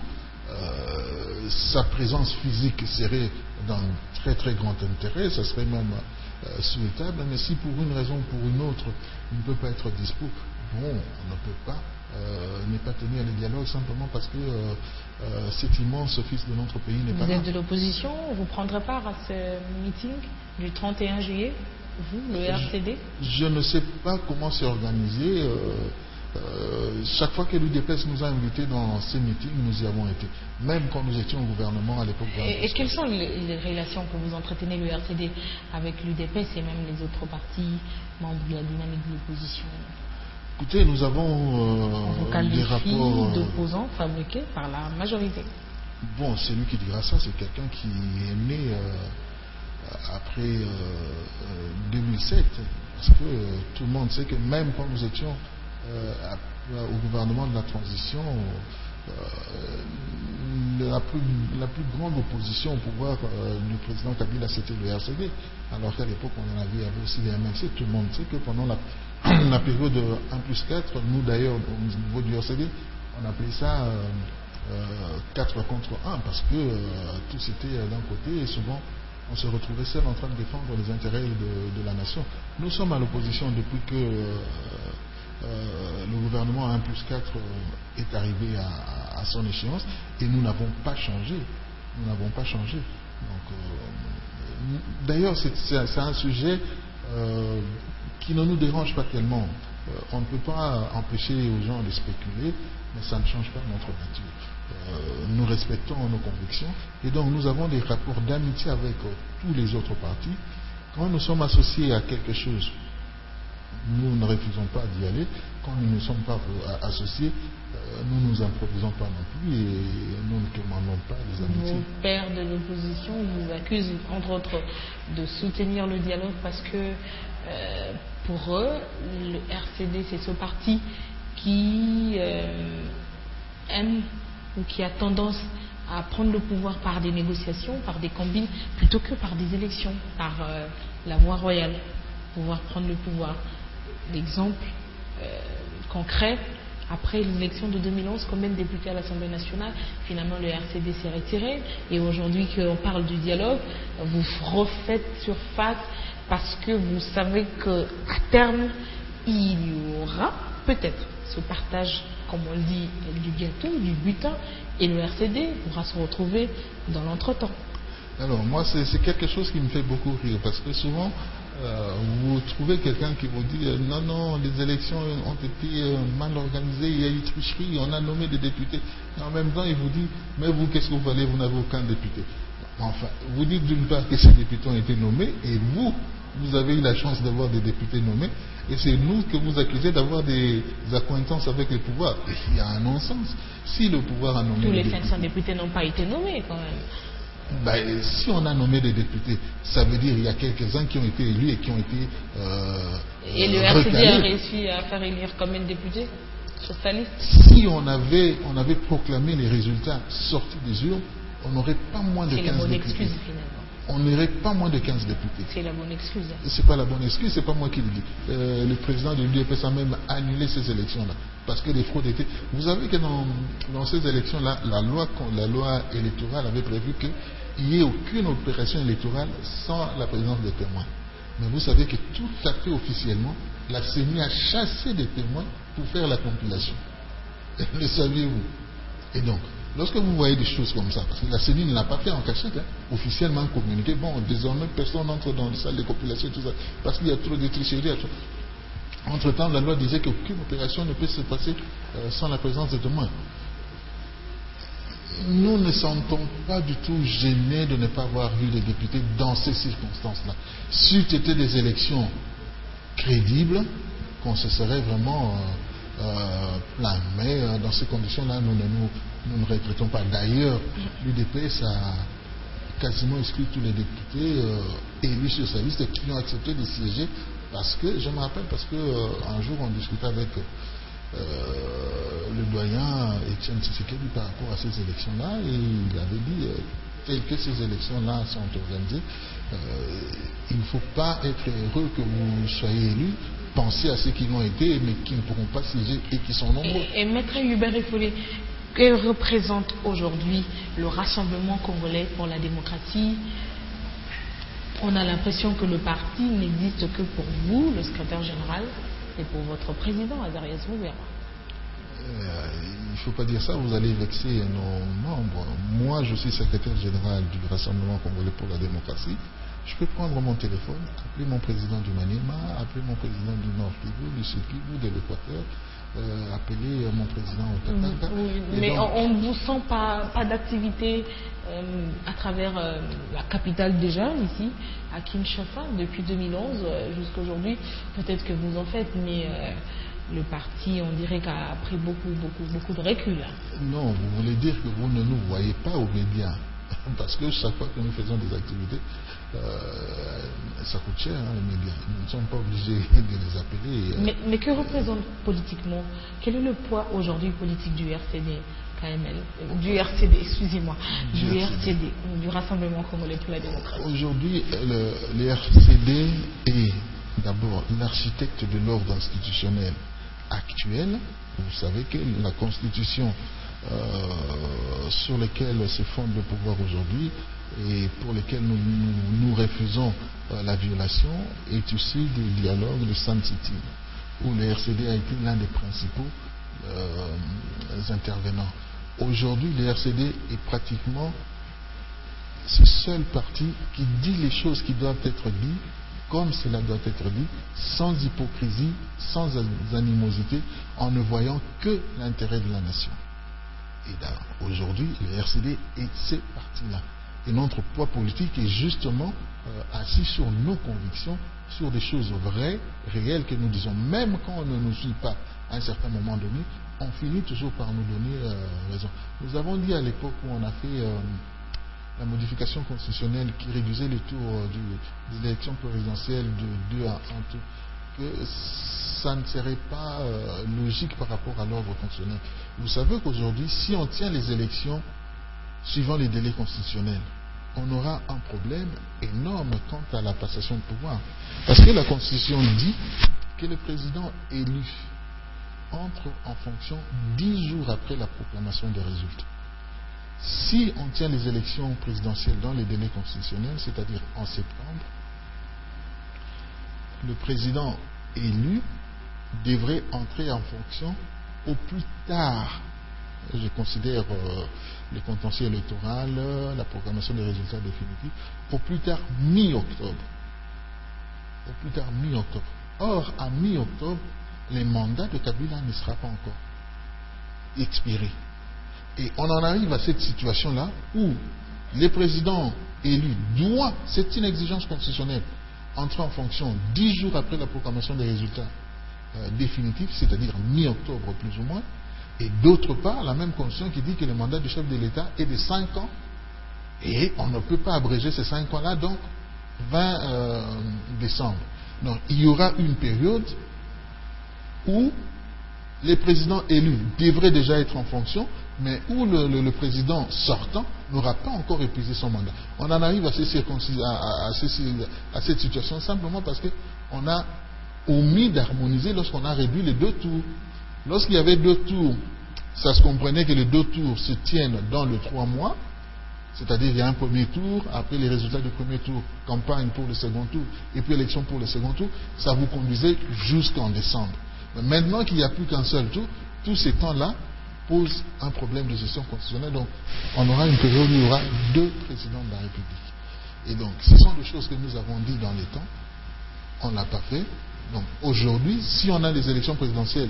sa présence physique serait d'un très très grand intérêt, ça serait même souhaitable, mais si pour une raison ou pour une autre, il ne peut pas être dispo, bon, on ne peut pas ne pas tenir le dialogue simplement parce que cet immense fils de notre pays n'est pas là. Vous êtes de l'opposition, vous prendrez part à ce meeting du 31 juillet, vous, le RCD? Je ne sais pas comment c'est organisé. Chaque fois que l'UDPS nous a invités dans ces meetings, nous y avons été. Même quand nous étions au gouvernement à l'époque. Et quelles sont les relations que vous entretenez, le RCD, avec l'UDPS et même les autres partis membres de la dynamique de l'opposition? Écoutez, nous avons des rapports d'opposants fabriqués par la majorité. Bon, celui qui dira ça, c'est quelqu'un qui est né après 2007. Parce que tout le monde sait que même quand nous étions au gouvernement de la transition, la plus grande opposition au pouvoir du président Kabila, c'était le RCD, alors qu'à l'époque on avait aussi les MLC. Tout le monde sait que pendant la période 1+4, nous d'ailleurs au niveau du RCD, on appelait ça 4 contre 1, parce que tous étaient d'un côté et souvent on se retrouvait seul en train de défendre les intérêts de la nation. Nous sommes à l'opposition depuis que le gouvernement 1+4 est arrivé à son échéance et nous n'avons pas changé. Nous n'avons pas changé. D'ailleurs, c'est un sujet qui ne nous dérange pas tellement. On ne peut pas empêcher aux gens de spéculer, mais ça ne change pas notre nature. Nous respectons nos convictions et donc nous avons des rapports d'amitié avec tous les autres partis. Quand nous sommes associés à quelque chose, nous ne refusons pas d'y aller. Quand nous ne sommes pas associés, nous ne nous improvisons pas non plus et nous ne commandons pas les amitiés. Vos pairs de l'opposition vous accusent, entre autres, de soutenir le dialogue parce que pour eux, le RCD, c'est ce parti qui aime ou qui a tendance à prendre le pouvoir par des négociations, par des combines, plutôt que par des élections, par la voie royale, pouvoir prendre le pouvoir. L'exemple concret, après l'élection de 2011, combien de députés à l'Assemblée nationale? Finalement, le RCD s'est retiré. Et aujourd'hui qu'on parle du dialogue, vous refaites surface parce que vous savez qu'à terme, il y aura peut-être ce partage, comme on le dit, du gâteau, du butin, et le RCD pourra se retrouver dans l'entretemps. Alors, moi, c'est quelque chose qui me fait beaucoup rire, parce que souvent, vous trouvez quelqu'un qui vous dit non, les élections ont été mal organisées, il y a eu tricherie, on a nommé des députés. Et en même temps, il vous dit, mais vous, qu'est-ce que vous valez, vous n'avez aucun député. Enfin, vous dites d'une part que ces députés ont été nommés, et vous avez eu la chance d'avoir des députés nommés, et c'est nous que vous accusez d'avoir des accointances avec le pouvoir. Et il y a un non-sens. Si le pouvoir a nommé... Tous les 500 députés n'ont pas été nommés quand même. Si on a nommé des députés, ça veut dire qu'il y a quelques-uns qui ont été élus et qui ont été et le RCD a réussi à faire élire combien de députés sur sa liste? Si on avait proclamé les résultats sortis des urnes, on n'aurait pas moins de 15 députés. C'est la bonne excuse finalement. On n'aurait pas moins de 15 députés. C'est la bonne excuse. C'est pas la bonne excuse, c'est pas moi qui le dis. Le président de l'UDPS a même annulé ces élections-là. parce que les fraudes étaient... Vous savez que dans ces élections-là, la loi électorale avait prévu qu'il n'y ait aucune opération électorale sans la présence des témoins. Mais vous savez que tout à fait officiellement, la CENI a chassé des témoins pour faire la compilation. Le saviez-vous? Et donc, lorsque vous voyez des choses comme ça, parce que la CENI ne l'a pas fait en cachette, officiellement communiqué, bon, désormais personne n'entre dans les salles de compilation et tout ça, parce qu'il y a trop de tricheries. Entre-temps, la loi disait qu'aucune opération ne peut se passer sans la présence des témoins. Nous ne sentons pas du tout gênés de ne pas avoir vu des députés dans ces circonstances-là. C'eût été des élections crédibles, qu'on se serait vraiment plaint. Mais dans ces conditions-là, nous ne regrettons pas. D'ailleurs, l'UDPS a quasiment exclu tous les députés élus sur sa liste qui ont accepté de siéger. Parce que, je me rappelle, parce qu'un jour on discutait avec le doyen Étienne Tshisekedi par rapport à ces élections-là, et il avait dit, telles que ces élections-là sont organisées, il ne faut pas être heureux que vous soyez élus, pensez à ceux qui l'ont été, mais qui ne pourront pas siéger et qui sont nombreux. Et Maître Hubert Effolé, que représente aujourd'hui le Rassemblement congolais pour la démocratie? On a l'impression que le parti n'existe que pour vous, le secrétaire général, et pour votre président, Azarias Moubera. Il ne faut pas dire ça, vous allez vexer nos membres. Moi, je suis secrétaire général du Rassemblement congolais pour la démocratie. Je peux prendre mon téléphone, appeler mon président du Maniema, appeler mon président du Nord Kivu, du Sud Kivu, de l'Équateur, appeler mon président au Katanga. Mais donc, on ne vous sent pas d'activité à travers la capitale déjà, ici, à Kinshasa, depuis 2011 jusqu'à aujourd'hui. Peut-être que vous en faites, mais le parti, on dirait qu'a pris beaucoup de recul. Non, vous voulez dire que vous ne nous voyez pas aux médias. Parce que chaque fois que nous faisons des activités, ça coûte cher, les médias. Nous ne sommes pas obligés de les appeler. Mais que représente politiquement? Quel est le poids aujourd'hui politique du RCD, KML, du RCD, excusez-moi, du RCD, du Rassemblement congolais pour la démocratie? Aujourd'hui, le RCD est d'abord l'architecte de l'ordre institutionnel actuel. Vous savez que la Constitution sur laquelle se fonde le pouvoir aujourd'hui et pour lesquels nous refusons la violation est issu du dialogue de Sun City, où le RCD a été l'un des principaux intervenants. Aujourd'hui, le RCD est pratiquement ce seul parti qui dit les choses qui doivent être dites comme cela doit être dit, sans hypocrisie, sans animosité, en ne voyant que l'intérêt de la nation. Et aujourd'hui, le RCD est ces partis-là. Et notre poids politique est justement assis sur nos convictions, sur des choses vraies, réelles que nous disons. Même quand on ne nous suit pas à un certain moment donné, on finit toujours par nous donner raison. Nous avons dit à l'époque où on a fait la modification constitutionnelle qui réduisait les tours de l'élection présidentielle de 2 à 1 tour, que ça ne serait pas logique par rapport à l'ordre constitutionnel. Vous savez qu'aujourd'hui, si on tient les élections suivant les délais constitutionnels, on aura un problème énorme quant à la passation de pouvoir. Parce que la Constitution dit que le président élu entre en fonction 10 jours après la proclamation des résultats. Si on tient les élections présidentielles dans les délais constitutionnels, c'est-à-dire en septembre, le président élu devrait entrer en fonction au plus tard. Je considère les contentieux électoraux, la proclamation des résultats définitifs, au plus tard mi-octobre. Au plus tard mi-octobre. Or, à mi-octobre, le mandat de Kabila ne sera pas encore expiré. Et on en arrive à cette situation-là où les présidents élus doivent, c'est une exigence constitutionnelle, entrer en fonction 10 jours après la proclamation des résultats définitifs, c'est-à-dire mi-octobre plus ou moins. Et d'autre part, la même constitution qui dit que le mandat du chef de l'État est de 5 ans. Et on ne peut pas abréger ces 5 ans-là, donc 20 décembre. Donc il y aura une période où les présidents élus devraient déjà être en fonction, mais où le président sortant n'aura pas encore épuisé son mandat. On en arrive à cette situation simplement parce qu'on a omis d'harmoniser lorsqu'on a réduit les 2 tours. Lorsqu'il y avait 2 tours, ça se comprenait que les 2 tours se tiennent dans le 3 mois, c'est-à-dire il y a un premier tour, après les résultats du premier tour, campagne pour le second tour, et puis élection pour le second tour, ça vous conduisait jusqu'en décembre. Mais maintenant qu'il n'y a plus qu'un seul tour, tous ces temps-là posent un problème de gestion constitutionnelle. Donc, on aura une période où il y aura 2 présidents de la République. Et donc, ce sont des choses que nous avons dit dans les temps, on ne l'a pas fait. Donc, aujourd'hui, si on a des élections présidentielles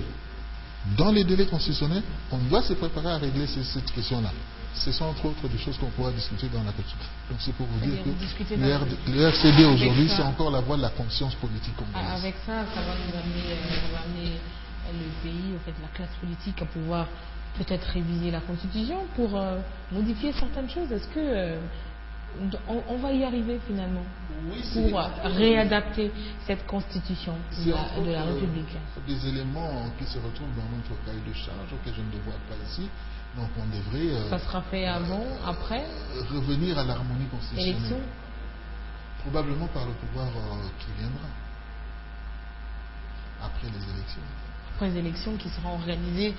dans les délais constitutionnels, on doit se préparer à régler cette question-là. Ce sont entre autres des choses qu'on pourra discuter dans la Constitution. Donc c'est pour vous dire que le RCD aujourd'hui, c'est encore la voie de la conscience politique congolaise. Avec ça, ça va nous amener le pays, en fait, la classe politique, à pouvoir peut-être réviser la Constitution pour modifier certaines choses. Est-ce que on va y arriver finalement pour réadapter cette Constitution de la République? Des éléments qui se retrouvent dans notre cahier de charge, auxquels je ne les vois pas ici. Donc on devrait... ça sera fait avant, après revenir à l'harmonie constitutionnelle. Élection? Probablement par le pouvoir qui viendra. Après les élections. Après les élections qui seront organisées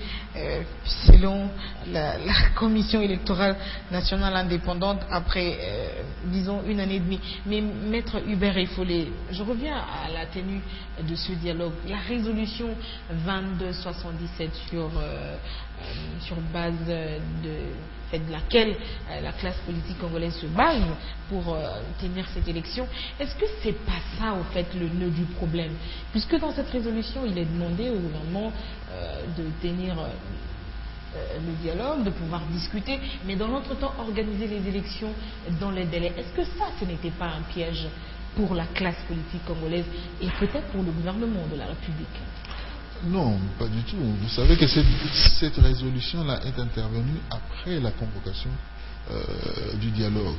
selon la Commission électorale nationale indépendante après, disons, 1 année et demie. Mais Maître Hubert Effolé, je reviens à la tenue de ce dialogue. La résolution 2277 sur base de laquelle la classe politique congolaise se base pour tenir cette élection. Est-ce que c'est pas ça, au fait, le nœud du problème? Puisque dans cette résolution, il est demandé au gouvernement de tenir le dialogue, de pouvoir discuter, mais dans l'entretemps, organiser les élections dans les délais. Est-ce que ça, ce n'était pas un piège pour la classe politique congolaise et peut-être pour le gouvernement de la République? Non, pas du tout. Vous savez que cette résolution-là est intervenue après la convocation du dialogue.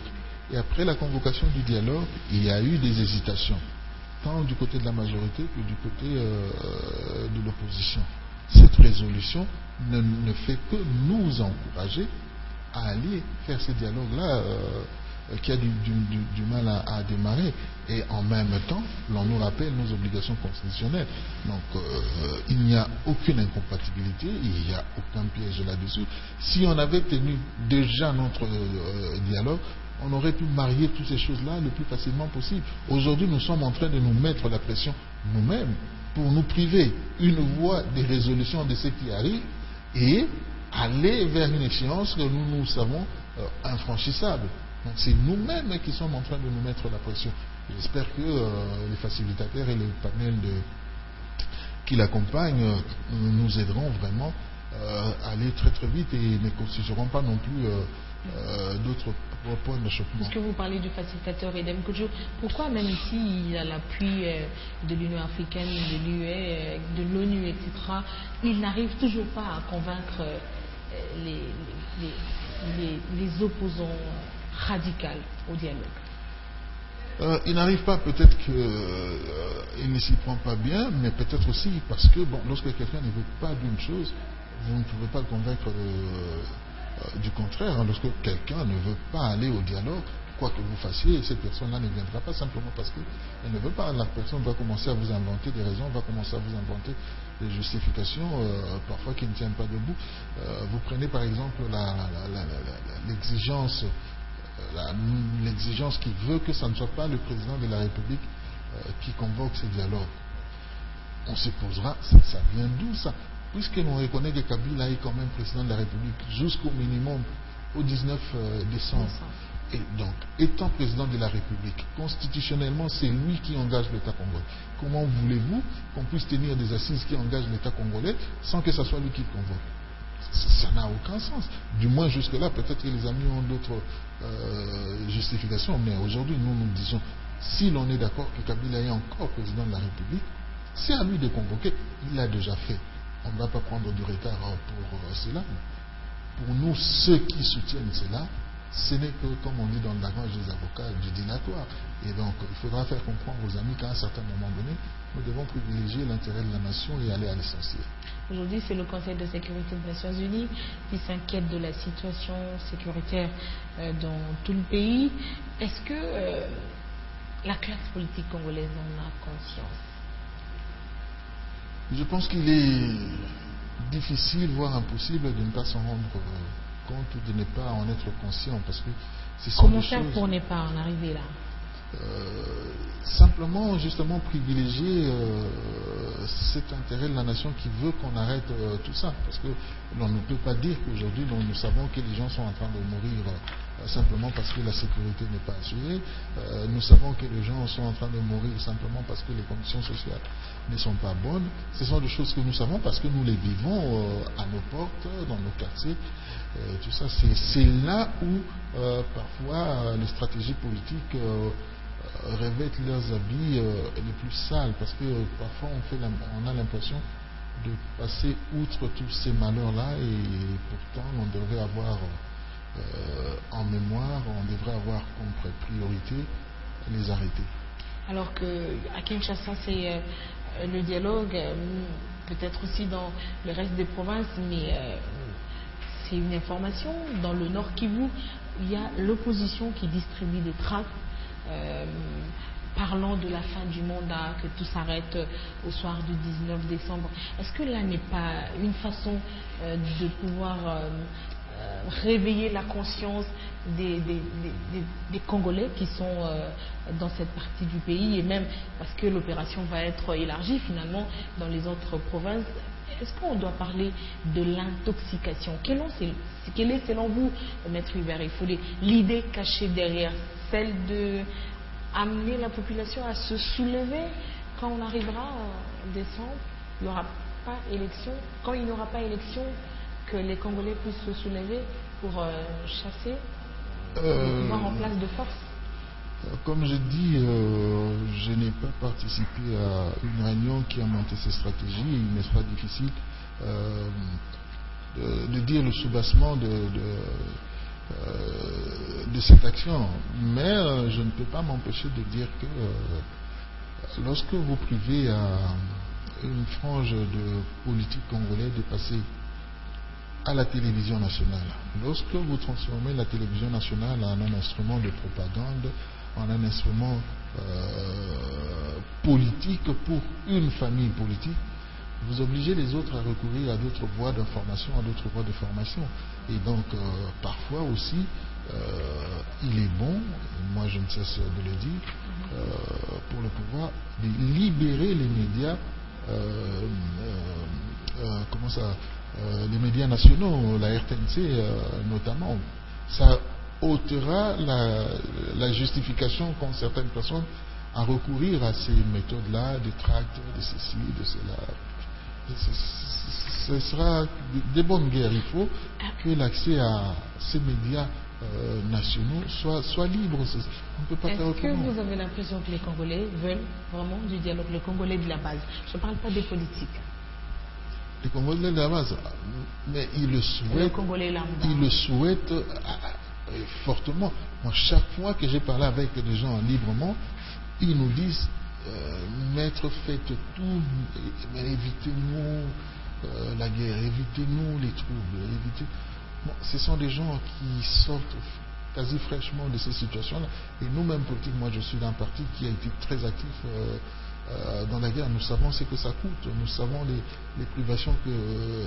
Et après la convocation du dialogue, il y a eu des hésitations, tant du côté de la majorité que du côté de l'opposition. Cette résolution ne fait que nous encourager à aller faire ce dialogue-là qui a du mal à démarrer. Et en même temps, l'on nous rappelle nos obligations constitutionnelles. Donc, il n'y a aucune incompatibilité, il n'y a aucun piège là-dessus. Si on avait tenu déjà notre dialogue, on aurait pu marier toutes ces choses-là le plus facilement possible. Aujourd'hui, nous sommes en train de nous mettre la pression nous-mêmes pour nous priver une voie des résolutions de ce qui arrive et aller vers une échéance que nous savons infranchissable. Donc c'est nous-mêmes qui sommes en train de nous mettre la pression. J'espère que les facilitateurs et le panel qui l'accompagnent nous aideront vraiment à aller très très vite et ne constitueront pas non plus d'autres points d'achoppement. Puisque vous parlez du facilitateur Edem Kodjo, pourquoi même ici il a l'appui de l'Union africaine, de l'UE, de l'ONU, etc., il n'arrive toujours pas à convaincre les opposants radical au dialogue? Il n'arrive pas, peut-être qu'il ne s'y prend pas bien, mais peut-être aussi parce que lorsque quelqu'un ne veut pas d'une chose, vous ne pouvez pas le convaincre du contraire. Lorsque quelqu'un ne veut pas aller au dialogue, quoi que vous fassiez, cette personne-là ne viendra pas simplement parce qu'elle ne veut pas. La personne va commencer à vous inventer des raisons, va commencer à vous inventer des justifications, parfois qui ne tiennent pas debout. Vous prenez par exemple l'exigence qui veut que ce ne soit pas le président de la République qui convoque ce dialogue. On se posera, ça vient d'où ça? Puisque l'on reconnaît que Kabila est quand même président de la République jusqu'au minimum au 19 décembre. Et donc, étant président de la République, constitutionnellement, c'est lui qui engage l'État congolais. Comment voulez-vous qu'on puisse tenir des assises qui engagent l'État congolais sans que ce soit lui qui le convoque? Ça n'a aucun sens. Du moins jusque-là, peut-être que les amis ont d'autres justifications, mais aujourd'hui, nous disons, si l'on est d'accord que Kabila est encore président de la République, c'est à lui de convoquer. Il l'a déjà fait. On ne va pas prendre du retard pour cela. Pour nous, ceux qui soutiennent cela, ce n'est que, comme on dit dans le langage des avocats, du dilatoire. Et donc, il faudra faire comprendre aux amis qu'à un certain moment donné, nous devons privilégier l'intérêt de la nation et aller à l'essentiel. Aujourd'hui, c'est le Conseil de sécurité des Nations Unies qui s'inquiète de la situation sécuritaire dans tout le pays. Est-ce que la classe politique congolaise en a conscience? Je pense qu'il est difficile, voire impossible de ne pas s'en rendre compte ou de ne pas en être conscient, parce que ce sont Comment des faire choses... pour ne pas en arriver là? Simplement, justement, privilégier cet intérêt de la nation qui veut qu'on arrête tout ça. Parce que l'on ne peut pas dire qu'aujourd'hui, nous savons que les gens sont en train de mourir simplement parce que la sécurité n'est pas assurée. Nous savons que les gens sont en train de mourir simplement parce que les conditions sociales ne sont pas bonnes. Ce sont des choses que nous savons parce que nous les vivons à nos portes, dans nos quartiers. Tout ça, c'est là où parfois les stratégies politiques revêtent leurs habits les plus sales, parce que parfois on a l'impression de passer outre tous ces malheurs-là, et pourtant on devrait avoir en mémoire, on devrait avoir comme priorité les arrêter. Alors qu'à Kinshasa, c'est le dialogue, peut-être aussi dans le reste des provinces, mais c'est une information. Dans le Nord Kivu, il y a l'opposition qui distribue des tracts parlant de la fin du mandat, que tout s'arrête au soir du 19 décembre. Est-ce que là n'est pas une façon de pouvoir réveiller la conscience des Congolais qui sont dans cette partie du pays, et même parce que l'opération va être élargie finalement dans les autres provinces? Est-ce qu'on doit parler de l'intoxication? Quelle est selon vous, Maître Hubert Effolé, l'idée cachée derrière, celle de amener la population à se soulever quand on arrivera en décembre? Il n'y aura pas élection. Quand il n'y aura pas élection, que les Congolais puissent se soulever pour chasser le pouvoir en place de force? Comme je dis, je n'ai pas participé à une réunion qui a monté ces stratégies. Il me sera difficile de dire le soubassement de cette action. Mais je ne peux pas m'empêcher de dire que lorsque vous privez à une frange de politique congolais de passer à la télévision nationale, lorsque vous transformez la télévision nationale en un instrument de propagande, en un instrument politique pour une famille politique, vous obligez les autres à recourir à d'autres voies d'information, à d'autres voies de formation. Et donc, parfois aussi, il est bon, moi je ne cesse de le dire, pour le pouvoir, de libérer les médias, les médias nationaux, la RTNC notamment. Ça ôtera la justification qu'ont certaines personnes à recourir à ces méthodes-là, des tracts, de ceci, de cela. Ce sera des bonnes guerres. Il faut que l'accès à ces médias nationaux soit libre. On ne peut pas faire autrement. Est-ce que vous avez l'impression que les Congolais veulent vraiment du dialogue, les Congolais de la base? Je ne parle pas des politiques. Les Congolais de la base, mais ils le souhaitent. Ils le souhaitent fortement. Moi, chaque fois que j'ai parlé avec des gens librement, ils nous disent maître, faites tout, mais évitez-nous la guerre, évitez-nous les troubles, Bon, ce sont des gens qui sortent quasi fraîchement de ces situations-là. Et nous-mêmes, politiques, moi je suis d'un parti qui a été très actif dans la guerre. Nous savons ce que ça coûte, nous savons les privations que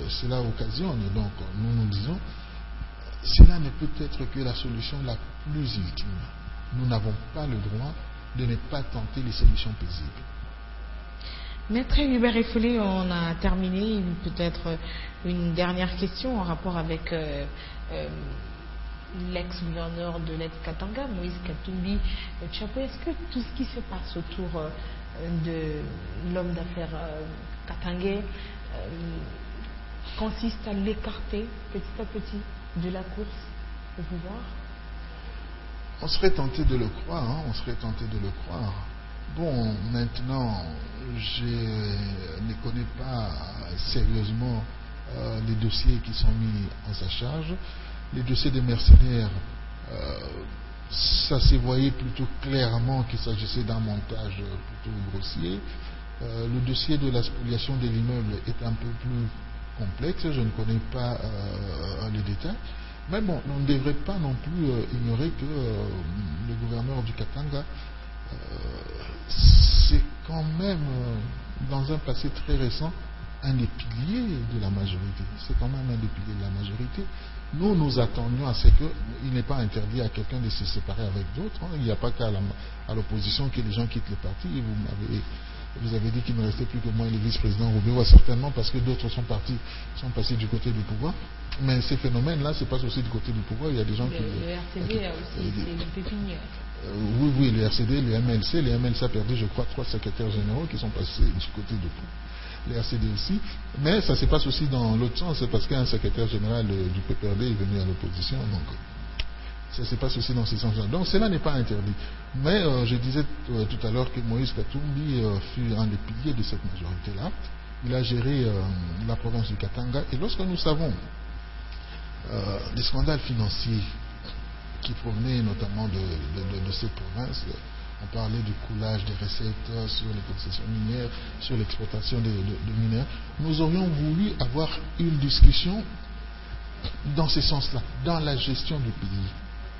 cela occasionne. Et donc nous nous disons, cela ne peut être que la solution la plus ultime. Nous n'avons pas le droit de ne pas tenter les solutions paisibles. Maître Hubert Effolé, on a terminé. Peut-être une dernière question en rapport avec l'ex-gouverneur de l'ex-Katanga, Moïse Katumbi Tchapou. Est-ce que tout ce qui se passe autour de l'homme d'affaires katangais consiste à l'écarter petit à petit de la course au pouvoir? On serait tenté de le croire, on serait tenté de le croire. Bon, maintenant, je ne connais pas sérieusement les dossiers qui sont mis en sa charge. Les dossiers des mercenaires, ça s'est voyé plutôt clairement qu'il s'agissait d'un montage plutôt grossier. Le dossier de la spoliation de l'immeuble est un peu plus complexe, je ne connais pas les détails. Mais bon, on ne devrait pas non plus ignorer que le gouverneur du Katanga, c'est quand même, dans un passé très récent, un des piliers de la majorité. C'est quand même un des piliers de la majorité. Nous attendions à ce qu'il n'est pas interdit à quelqu'un de se séparer avec d'autres. Il n'y a pas qu'à l'opposition que les gens quittent le parti. Vous avez dit qu'il ne restait plus que moi et le vice-président Roubaix, certainement parce que d'autres sont passés du côté du pouvoir. Mais ces phénomènes-là se passent aussi du côté du pouvoir. Il y a des gens qui... Le RCD a aussi ses pépinières. Oui, le RCD, le MLC. Le MLC a perdu, je crois, 3 secrétaires généraux qui sont passés du côté du pouvoir. Les RCD aussi, mais ça se passe aussi dans l'autre sens, c'est parce qu'un secrétaire général du PPRD est venu à l'opposition, donc ça se passe aussi dans ce sens-là. Donc cela n'est pas interdit. Mais je disais tout à l'heure que Moïse Katumbi fut un des piliers de cette majorité-là. Il a géré la province du Katanga, et lorsque nous savons des scandales financiers qui provenaient notamment de ces provinces, on parlait du coulage des recettes sur les concessions minières, sur l'exploitation de mineurs. Nous aurions voulu avoir une discussion dans ce sens-là, dans la gestion du pays.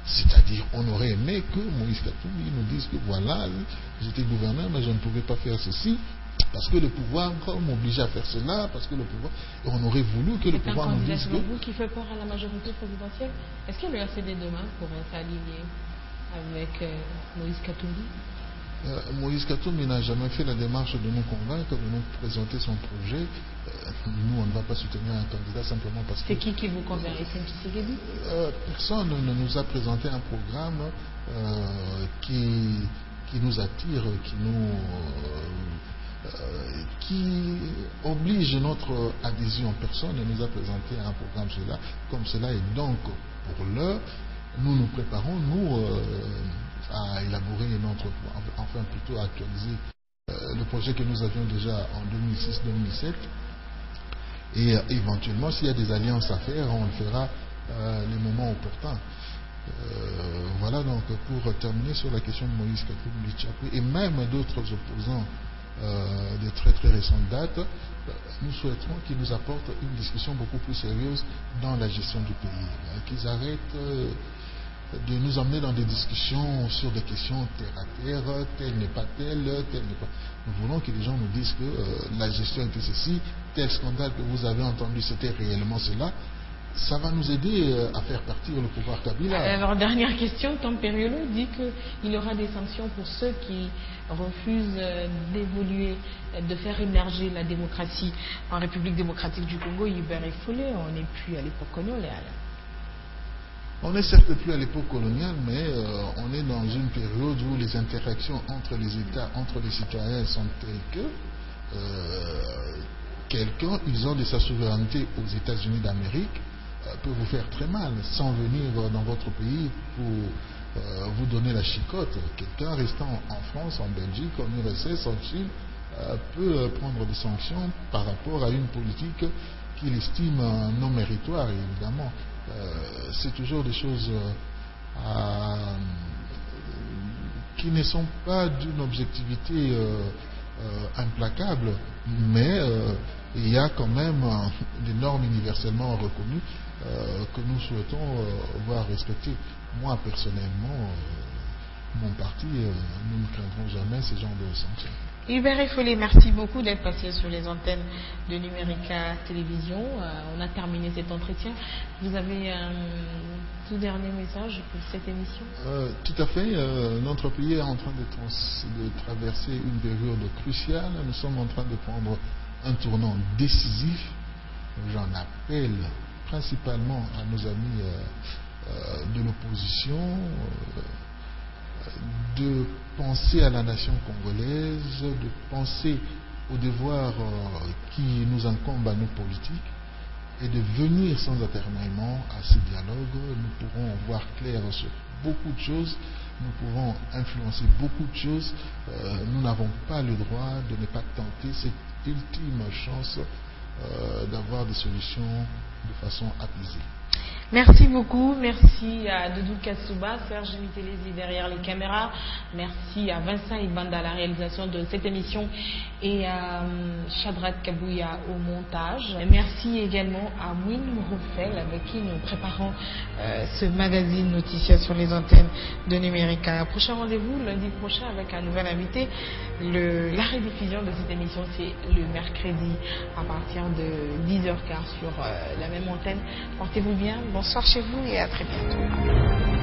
C'est-à-dire, on aurait aimé que Moïse Katumbi nous dise que voilà, j'étais gouverneur, mais je ne pouvais pas faire ceci, parce que le pouvoir m'obligeait à faire cela, parce que le pouvoir... Et on aurait voulu que le pouvoir nous dise que... C'est un candidat vous qui fait peur à la majorité présidentielle. Est-ce que le RCD demain pourrait s'aligner avec Moïse Katumbi? Moïse Katumbi n'a jamais fait la démarche de nous convaincre, de nous présenter son projet. Nous, on ne va pas soutenir un candidat simplement parce que... C'est qui vous convainc? Personne ne nous a présenté un programme qui nous attire, qui oblige notre adhésion. Personne ne nous a présenté un programme comme cela. Et donc, pour l'heure, nous nous préparons, à élaborer plutôt à actualiser le projet que nous avions déjà en 2006-2007. Et éventuellement, s'il y a des alliances à faire, on le fera les moments opportuns. Voilà donc pour terminer sur la question de Moïse Katumbi Tchapou et même d'autres opposants de très très récente date, nous souhaiterons qu'ils nous apportent une discussion beaucoup plus sérieuse dans la gestion du pays, qu'ils arrêtent de nous emmener dans des discussions sur des questions terre à terre, tel n'est pas tel n'est pas... Nous voulons que les gens nous disent que la gestion était ceci, tel scandale que vous avez entendu c'était réellement cela. Ça va nous aider à faire partir le pouvoir Kabila. Alors, dernière question, Tamperiolo dit qu'il y aura des sanctions pour ceux qui refusent d'évoluer, de faire émerger la démocratie en République démocratique du Congo. Hubert Effolé, on n'est plus à l'époque coloniale. On n'est certes plus à l'époque coloniale, mais on est dans une période où les interactions entre les États, entre les citoyens sont telles que quelqu'un, usant de sa souveraineté aux États-Unis d'Amérique, peut vous faire très mal sans venir dans votre pays pour vous donner la chicotte. Quelqu'un restant en France, en Belgique, en URSS, en Chine, peut prendre des sanctions par rapport à une politique qu'il estime non méritoire, évidemment. C'est toujours des choses qui ne sont pas d'une objectivité implacable, mais il y a quand même des normes universellement reconnues que nous souhaitons voir respectées. Moi, personnellement, mon parti, nous ne craindrons jamais ce genre de sanctions. Hubert Effolé, merci beaucoup d'être passé sur les antennes de Numérica Télévision. On a terminé cet entretien. Vous avez un tout dernier message pour cette émission? Tout à fait. Notre pays est en train de traverser une période cruciale. Nous sommes en train de prendre un tournant décisif. J'en appelle principalement à nos amis de l'opposition de penser à la nation congolaise, de penser aux devoirs qui nous incombent à nous politiques et de venir sans atermoiement à ces dialogues. Nous pourrons voir clair sur beaucoup de choses, nous pouvons influencer beaucoup de choses. Nous n'avons pas le droit de ne pas tenter cette ultime chance d'avoir des solutions de façon apaisée. Merci beaucoup, merci à Doudou Kassouba, Serge Mitelezi derrière les caméras, merci à Vincent Ibanda à la réalisation de cette émission et à Chadrat Kabouya au montage. Merci également à Mouine Rouffel avec qui nous préparons ce magazine Noticia sur les antennes de Numérica. Prochain rendez-vous lundi prochain avec un nouvel invité. La rediffusion de cette émission c'est le mercredi à partir de 10h15 sur la même antenne. Portez-vous bien. Bonsoir chez vous et à très bientôt.